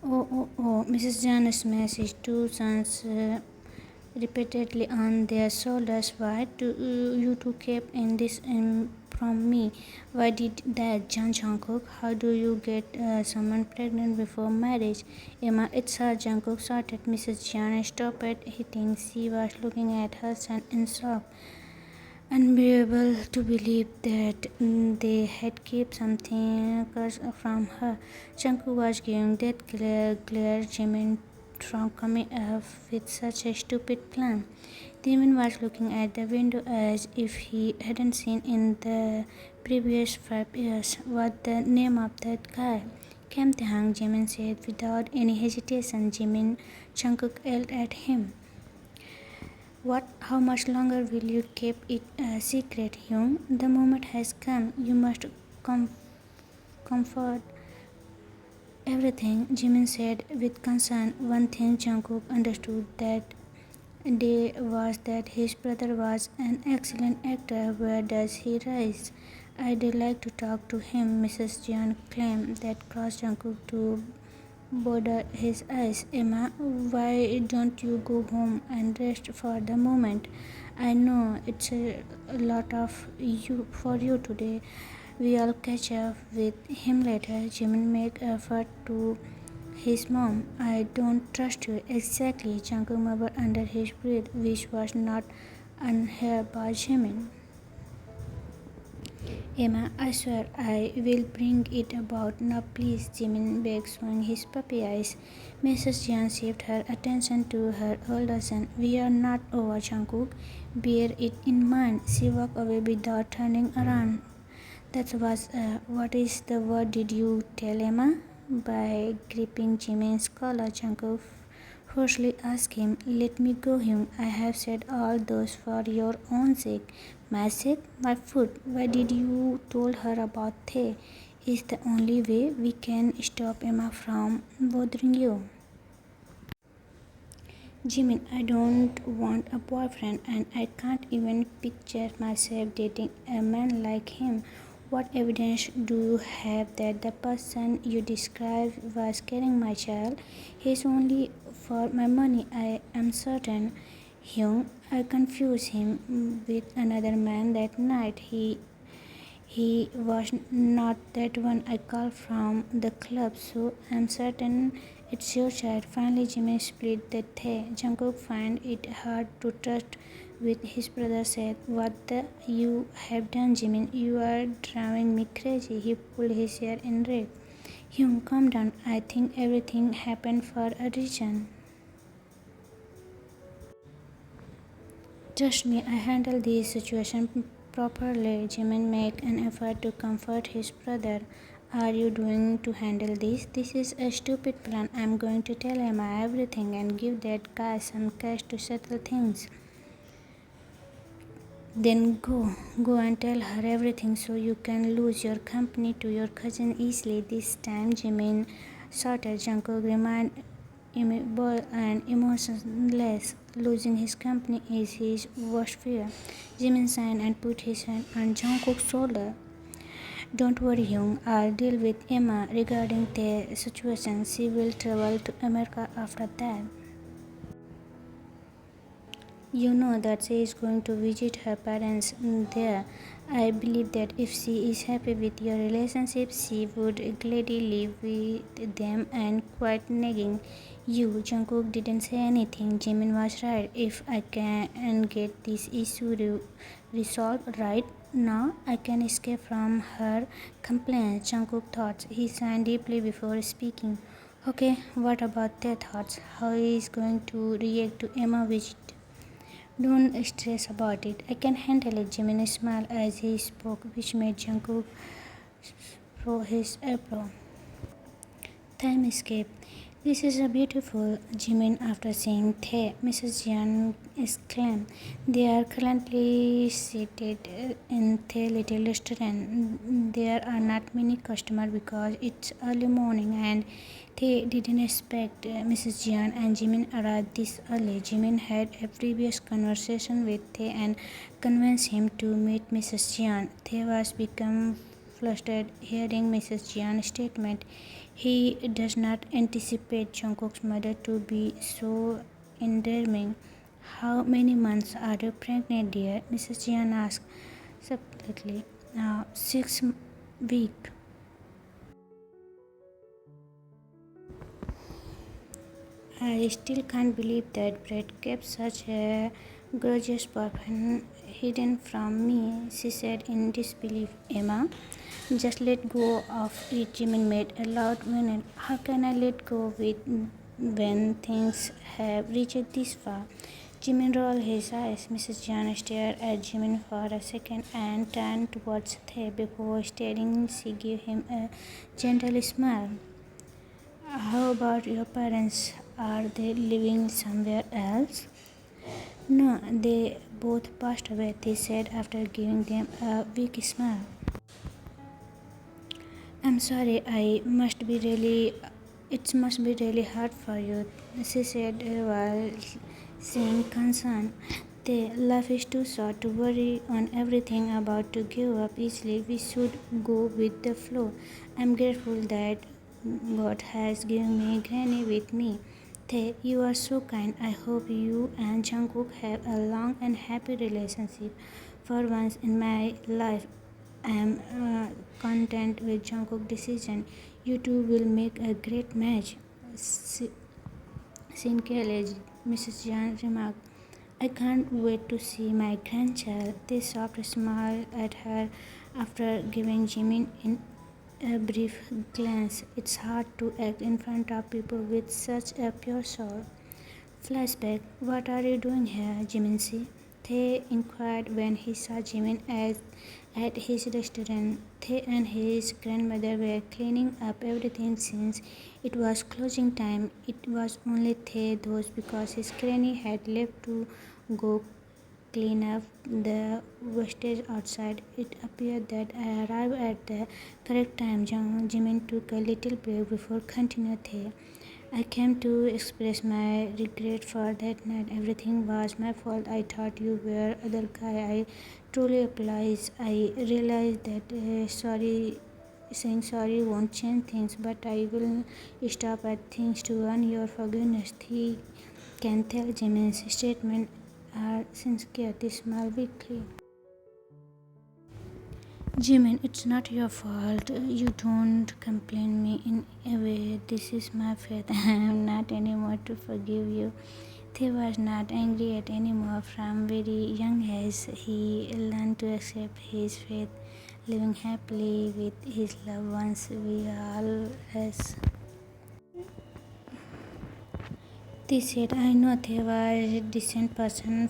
Oh, Mrs. Janice smashes two sons repeatedly on their shoulders. Why do you two keep in this from me? Why did that, Jungkook? How do you get someone pregnant before marriage? Emma, it's her, Jungkook shouted. Mrs. Janice stopped hitting. She was looking at her son in shock. Unbearable to believe that they had kept something from her. Jungkook was giving that glare Jimin from coming up with such a stupid plan. Jimin was looking at the window as if he hadn't seen in the previous 5 years. What the name of that guy? Kim Tae-hang, Jimin said without any hesitation. Jimin, Jungkook yelled at him. What? How much longer will you keep it a secret, Hyung? The moment has come. You must comfort everything, Jimin said with concern. One thing Jungkook understood that day was that his brother was an excellent actor. Where does he rise? I'd like to talk to him, Mrs. Jian claimed. That caused Jungkook to bother his eyes. Emma, why don't you go home and rest for the moment? I know it's a lot of you for you today. We'll catch up with him later. Jimin made effort to his mom. I don't trust you. Exactly, Jungkook murmured under his breath, which was not unheard by Jimin. Emma, I swear I will bring it about. Now please, Jimin begged, showing his puppy eyes. Mrs. Jian shifted her attention to her older son. We are not over, Jungkook. Bear it in mind. She walked away without turning around. That was, what is the word did you tell Emma? By gripping Jimin's collar, Jungkook hoarsely asked him, let me go home. I have said all those for your own sake. My sake? My food. Why did you told her about Thay? Is the only way we can stop Emma from bothering you. Jimin, I don't want a boyfriend and I can't even picture myself dating a man like him. What evidence do you have that the person you described was carrying my child? He's only for my money, I am certain. Hyung, I confused him with another man that night. He was not that one I called from the club, so I'm certain it's your child. Finally, Jimmy split the tea. Jungkook find it hard to trust with his brother said, what the you have done, Jimin? You are driving me crazy. He pulled his hair in rage. Hyung, calm down. I think everything happened for a reason. Trust me, I handled this situation properly. Jimin made an effort to comfort his brother. Are you doing to handle this? This is a stupid plan. I'm going to tell Emma everything and give that guy some cash to settle things. Then go and tell her everything so you can lose your company to your cousin easily. This time, Jimin shouted. Jungkook remained immobile and emotionless. Losing his company is his worst fear. Jimin signed and put his hand on Jungkook's shoulder. Don't worry, Hyung. I'll deal with Emma regarding the situation. She will travel to America after that. You know that she is going to visit her parents there. I believe that if she is happy with your relationship, she would gladly live with them and quit nagging you. Jungkook didn't say anything. Jimin was right. If I can get this issue resolved right now, I can escape from her complaints. Jungkook thought. He sighed deeply before speaking. Okay, what about their thoughts? How he is going to react to Emma visit? Don't stress about it. I can handle it. Jimin smiled as he spoke, which made Jungkook throw his eyebrow. Time escape. This is a beautiful Jimin after seeing Thay. Mrs. Jian exclaimed. They are currently seated in Thay little restaurant. There are not many customers because it's early morning and they didn't expect Mrs. Jian and Jimin arrived this early. Jimin had a previous conversation with Thay and convinced him to meet Mrs. Jian. Thay was become flustered hearing Mrs. Jian's statement. He does not anticipate Jungkook's mother to be so endearing. How many months are you pregnant, dear? Mrs. Jian asked subtly. 6 weeks. I still can't believe that Brett kept such a gorgeous weapon hidden from me, she said in disbelief. Emma, just let go of it, Jimin made a loud moan. How can I let go of it when things have reached this far? Jimin rolled his eyes. Mrs. Jan stared at Jimin for a second and turned towards Thay. Before staring, she gave him a gentle smile. How about your parents? Are they living somewhere else? No, they both passed away, they said after giving them a weak smile. I'm sorry, it must be really hard for you, she said while seeing concern. The life is too short to worry on everything about to give up easily. We should go with the flow. I'm grateful that God has given me Granny with me. Thay, you are so kind. I hope you and Jungkook have a long and happy relationship. For once in my life, I am content with Jungkook's decision. You two will make a great match. Sin college, Mrs. Jan remarked. I can't wait to see my grandchild. They soft smiled at her after giving Jimin in a brief glance. It's hard to act in front of people with such a pure soul. Flashback. What are you doing here, Jimin? Thay inquired when he saw Jimin at his restaurant. Thay and his grandmother were cleaning up everything since it was closing time. It was only Thay those because his granny had left to go clean up the wastage outside. It appeared that I arrived at the correct time. Jimin took a little break before continuing. I came to express my regret for that night. Everything was my fault. I thought you were other guy. I truly apologize. I realized that saying sorry won't change things, but I will stop at things to earn your forgiveness. He can tell Jimin's statement are sincere. They smile weakly. Jimin, it's not your fault. You don't complain me in a way. This is my faith. I am not anymore to forgive you. He was not angry at anymore. From very young age, he learned to accept his fate, living happily with his loved ones. We all as they said, I know they was a decent person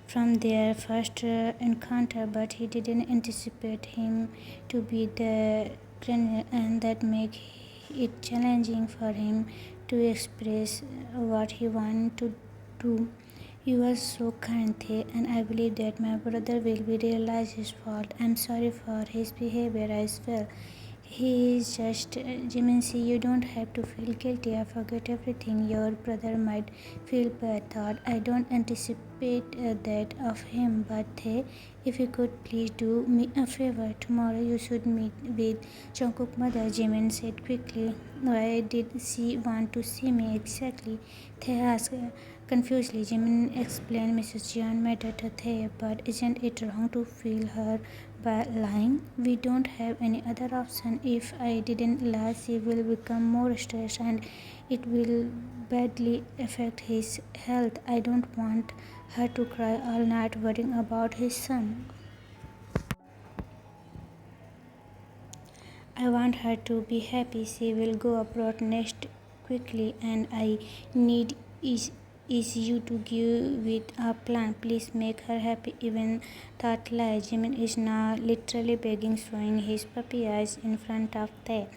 from their first encounter, but he didn't anticipate him to be the criminal, and that make it challenging for him to express what he wanted to do. You were so kind, Thay, and I believe that my brother will be realize his fault. I'm sorry for his behavior as well. He is just Jimin. You don't have to feel guilty. I forget everything. Your brother might feel bad. Thought I don't anticipate that of him. But hey, if you could please do me a favor. Tomorrow you should meet with Jungkook's mother. Jimin said quickly. Why did she want to see me exactly? They asked confusedly. Jimin explained Mrs. Jian mattered to Thay, but isn't it wrong to feel her by lying? We don't have any other option. If I didn't lie, she will become more stressed and it will badly affect his health. I don't want her to cry all night worrying about his son. I want her to be happy. She will go abroad next quickly, and I need is you to give with a plan. Please make her happy. Even that lie. Jimin is now literally begging, showing his puppy eyes in front of Tae.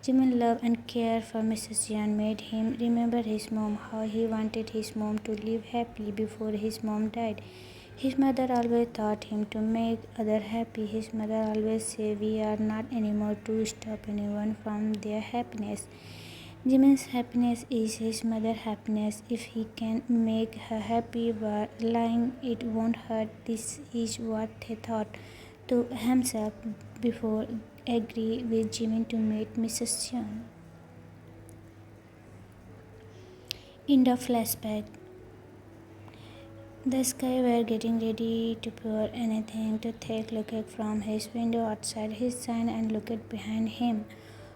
Jimin's love and care for Mrs. Jian made him remember his mom, how he wanted his mom to live happily before his mom died. His mother always taught him to make others happy. His mother always said we are not anymore to stop anyone from their happiness. Jimin's happiness is his mother's happiness. If he can make her happy by lying, it won't hurt. This is what they thought. to himself before agree with Jimin to meet Mrs. Young. In the flashback, the sky were getting ready to pour anything to take looked from his window outside his sign and looked behind him,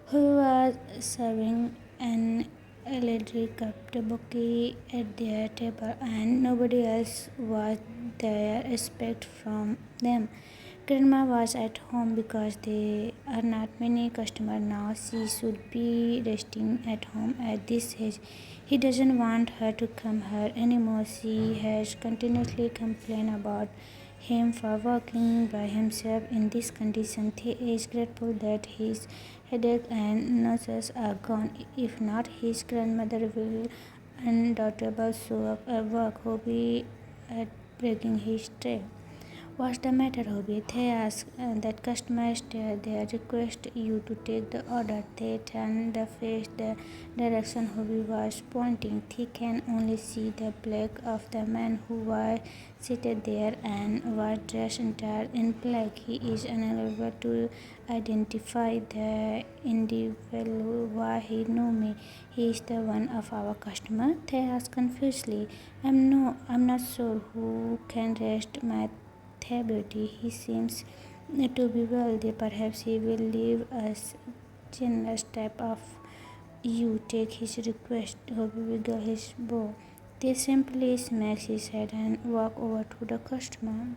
who was serving an elderly cup of bouquet at their table, and nobody else was there except from them. Grandma was at home because there are not many customers now. She should be resting at home at this age. He doesn't want her to come here anymore. She has continuously complained about him for working by himself in this condition. He is grateful that his headache and nurses are gone. If not, his grandmother will undoubtedly show up at work, hobby at breaking his tray. What's the matter, Hobby? They ask that customer stare. They request you to take the order. They turn the face the direction Hobby was pointing. They can only see the back of the man who was seated there and was dressed entirely in black. He is unable to identify the individual. Why he know me? He is the one of our customer. They ask confusedly. I'm not sure who can rest my beauty. He seems to be wealthy. Perhaps he will leave us generous type of you. Take his request. Hobby wiggle his bow. They simply smacks his head and walk over to the customer.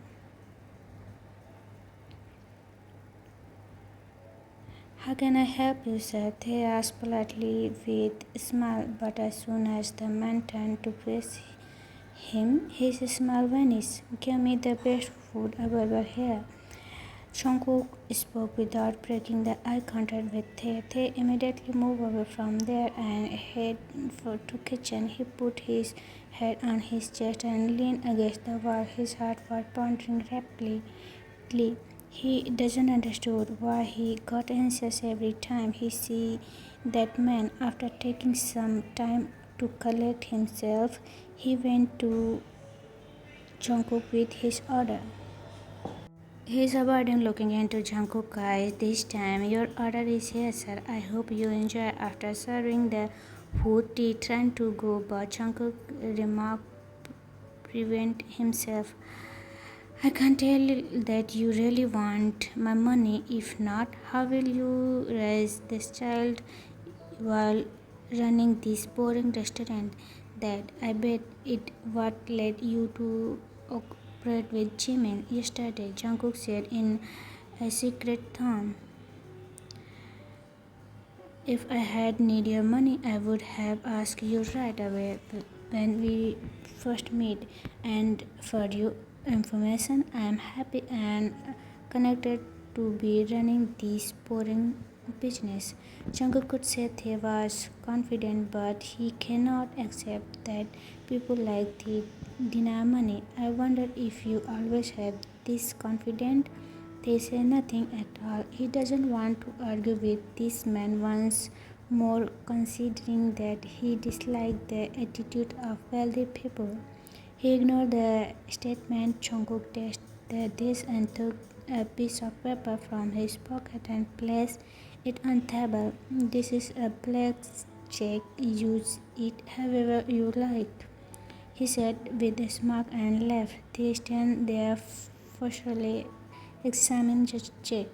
How can I help you, sir? They asked politely with a smile, but as soon as the man turned to face him, his smile vanished. Give me the best food available here. Jungkook spoke without breaking the eye contact with Tae. Tae immediately moved away from there and headed for to kitchen. He put his head on his chest and leaned against the wall. His heart was pounding rapidly. He doesn't understand why he got anxious every time he see that man. After taking some time to collect himself, he went to Jungkook with his order. He is avoiding looking into Jungkook's eyes this time. Your order is here, sir. I hope you enjoy. After serving the food, he tried to go, but Jungkook remarked prevent himself. I can tell that you really want my money. If not, how will you raise this child while running this boring restaurant? That I bet it what led you to operate with Jimin yesterday, Jungkook said in a secret tone. If I had need your money, I would have asked you right away when we first meet. And for your information, I am happy and connected to be running this boring business. Jungkook could say he was confident, but he cannot accept that people like the deny money. I wonder if you always have this confident. They say nothing at all. He doesn't want to argue with this man once more, considering that he disliked the attitude of wealthy people. He ignored the statement. Jungkook tasted the dish and took a piece of paper from his pocket and placed it on the table. This is a black check. Use it however you like, he said with a smirk and left. They stand there forcefully examine the check.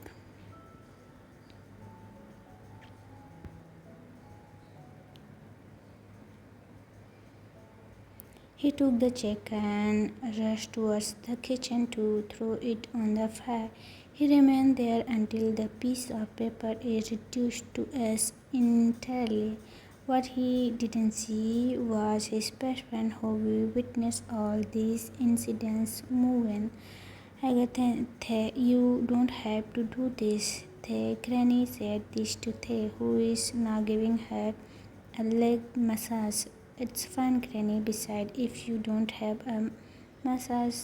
He took the check and rushed towards the kitchen to throw it on the fire. He remained there until the piece of paper is reduced to ash entirely. What he didn't see was his best friend who witnessed all these incidents moving. Agatha, you don't have to do this. The granny said this to Thay, who is now giving her a leg massage. It's fine, Granny. Besides, if you don't have a massage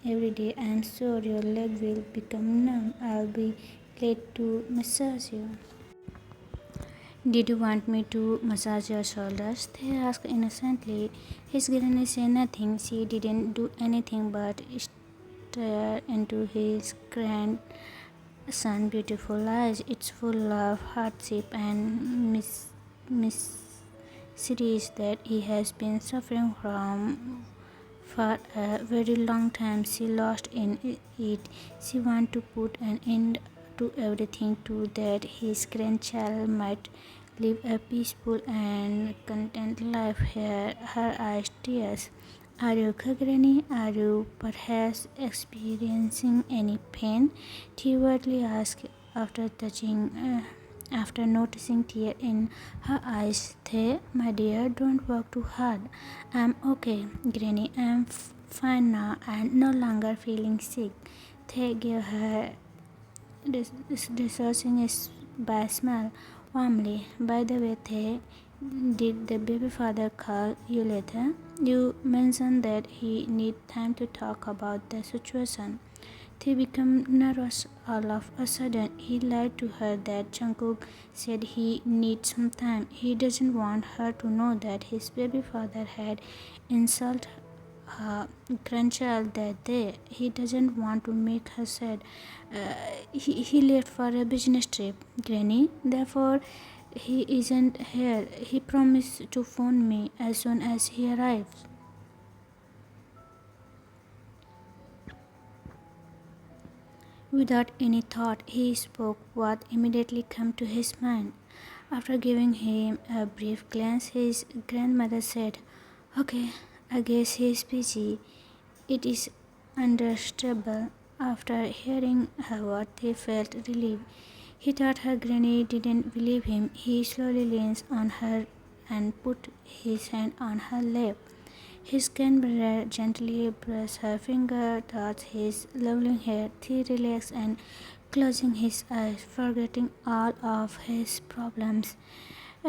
every day, I'm sure your leg will become numb. I'll be glad to massage you. Did you want me to massage your shoulders? They asked innocently. His granny said nothing. She didn't do anything but stare into his grandson beautiful eyes. It's full of hardship and miseries that he has been suffering from for a very long time. She lost in it. She wants to put an end to everything to that his grandchild might live a peaceful and content life. Here, her eyes tears. Are you okay, Granny? Are you perhaps experiencing any pain? Tearfully asked after after noticing tear in her eyes. They, my dear, don't work too hard. I'm okay, Granny. I'm fine now and no longer feeling sick. They gave her researching is by smile warmly. By the way, they did the baby father call you later? You mentioned that he need time to talk about the situation. They became nervous all of a sudden. He lied to her that Jungkook said he needs some time. He doesn't want her to know that his baby father had insulted her grandchild that day. He doesn't want to make her sad. He left for a business trip, Granny. Therefore, he isn't here. He promised to phone me as soon as he arrives. Without any thought, he spoke what immediately came to his mind. After giving him a brief glance, his grandmother said, "Okay, I guess he's busy." It is understandable. After hearing her word, he felt relieved. He thought her granny didn't believe him. He slowly leaned on her and put his hand on her lap. His grandmother gently brushed her finger towards his lovely hair. He relaxed and closing his eyes, forgetting all of his problems.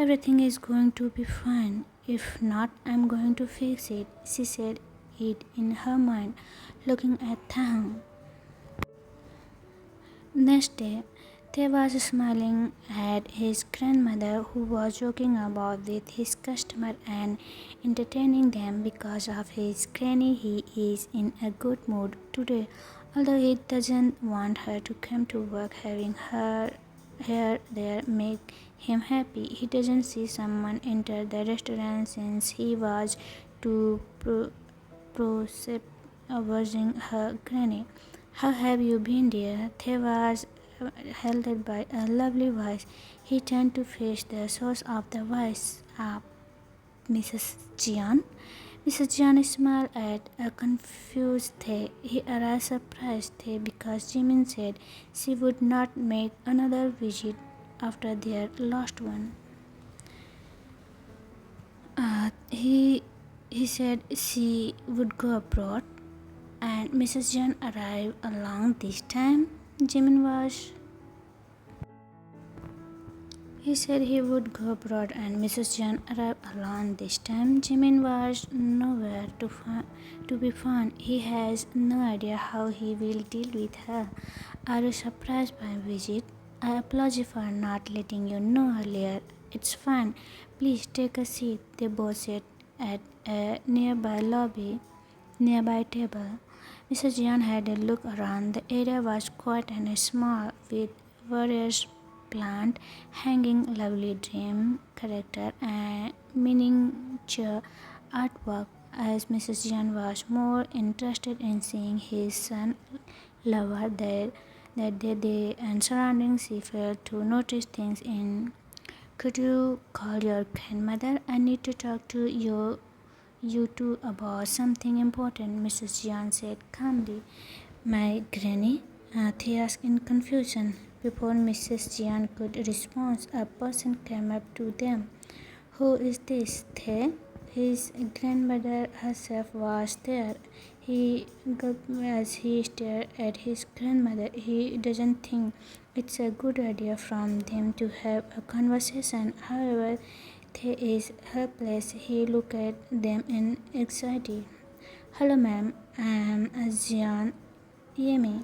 "Everything is going to be fine. If not, I'm going to fix it," she said it in her mind, looking at Taehoon. Next day, Tae was smiling at his grandmother, who was joking about with his customer and entertaining them. Because of his granny, he is in a good mood today. Although he doesn't want her to come to work, having her here there make him happy. He doesn't see someone enter the restaurant since he was too proceed avoiding her granny. "How have you been, dear?" They was held by a lovely voice. He turned to face the source of the voice. Mrs. Jian? Mrs. Jian smiled at a confused Thay. He arrived surprised Thay because Jimin said she would not make another visit after their last one. He said she would go abroad, and Mrs. John arrived along this time. Jimin was. He said he would go abroad, and Mrs. John arrived along this time. Jimin was nowhere to be found. He has no idea how he will deal with her. "Are you surprised by my visit? I apologize for not letting you know earlier." "It's fine. Please take a seat," they both said at a nearby table. Mrs. Jian had a look around. The area was quiet and small, with various plants hanging, lovely dream character, and miniature artwork. As Mrs. Jian was more interested in seeing his son lover that day and surroundings, she failed to notice things in. "Could you call your grandmother? I need to talk to you two about something important," Mrs. Jian said calmly. "My granny?" They asked in confusion. Before Mrs. Jian could respond, a person came up to them. "Who is this, Thay?" His grandmother herself was there. He gulped as he stared at his grandmother. He doesn't think it's a good idea from them to have a conversation. However, Thay is helpless. He looked at them in anxiety. "Hello, ma'am. I'm Jian Yemi,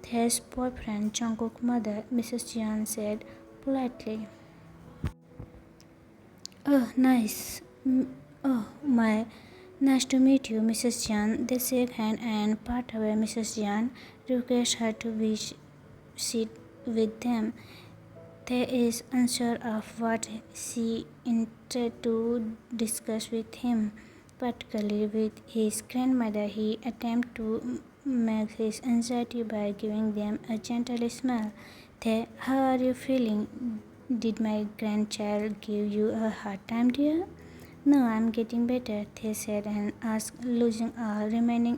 Thay's boyfriend, Jungkook's mother," Mrs. Jian said politely. "Oh, nice. Oh, my Nice to meet you, Mrs. Jan. They shake hand and part away. Mrs. Jan requests her to sit with them. They is unsure of what she intended to discuss with him, particularly with his grandmother. He attempts to make his anxiety by giving them a gentle smile. They, how are you feeling? Did my grandchild give you a hard time, dear? No, I'm getting better, they said and asked, losing all remaining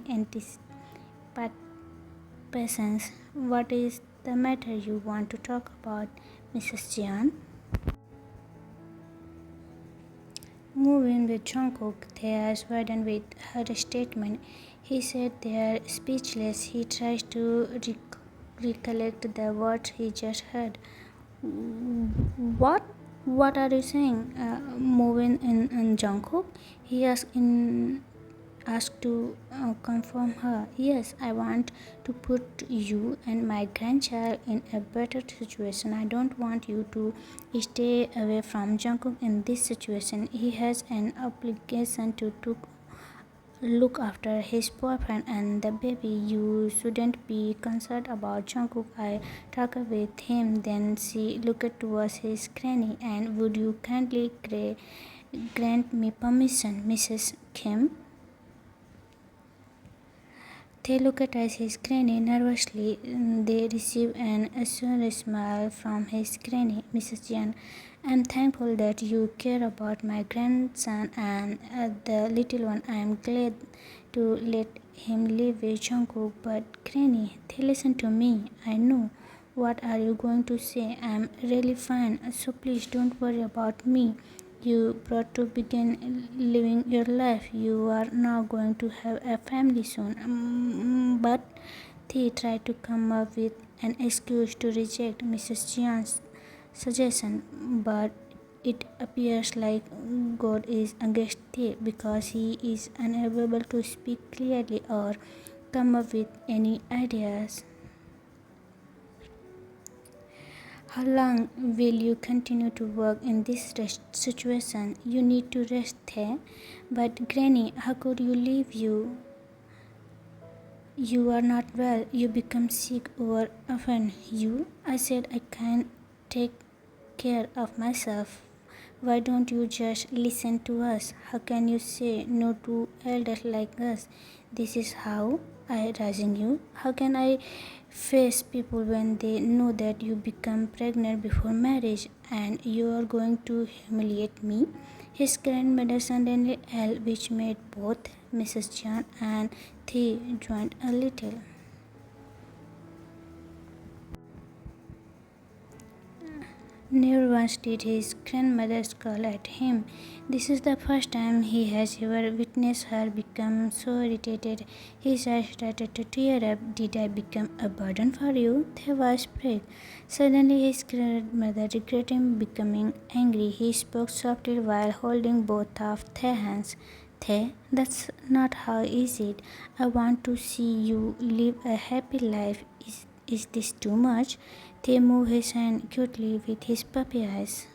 patience. What is the matter you want to talk about, Mrs. Jian? Moving with Jungkook, they are burdened with her statement. He said they are speechless. He tries to recollect the words he just heard. What? What are you saying? Moving in Jungkook? He asked to confirm her. Yes, I want to put you and my grandchild in a better situation. I don't want you to stay away from Jungkook in this situation. He has an obligation to look after his boyfriend and the baby. You shouldn't be concerned about Jungkook. I talked with him. Then she looked towards his granny. And would you kindly grant me permission, Mrs. Kim? They looked at his granny nervously. They received an assured smile from his granny. Mrs. Jan, I'm thankful that you care about my grandson and the little one. I'm glad to let him live with Jungkook. But granny, they listen to me. I know. What are you going to say? I'm really fine. So please don't worry about me. You brought to begin living your life. You are now going to have a family soon. But they tried to come up with an excuse to reject Mrs. Jian's suggestion. But it appears like God is against them because he is unable to speak clearly or come up with any ideas. How long will you continue to work in this situation? You need to rest there. But Granny, how could you leave you? You are not well. You become sick over often. I said I can't take care of myself. Why don't you just listen to us? How can you say no to elders like us? This is how I raising you. How can I face people when they know that you become pregnant before marriage and you are going to humiliate me? His grandmother suddenly yelled, which made both Mrs. John and Thea joined a little. Never once did his grandmother scowl at him. This is the first time he has ever witnessed her become so irritated. His eyes started to tear up. Did I become a burden for you? They was brave. Suddenly his grandmother regretted him becoming angry. He spoke softly while holding both of their hands. They, that's not how is it. I want to see you live a happy life. Is this too much? They moved his hand cutely with his puppy eyes.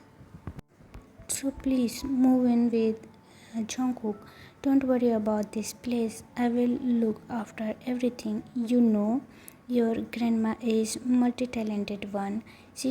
So please move in with Jungkook. Don't worry about this place. I will look after everything. You know, your grandma is multi-talented one. She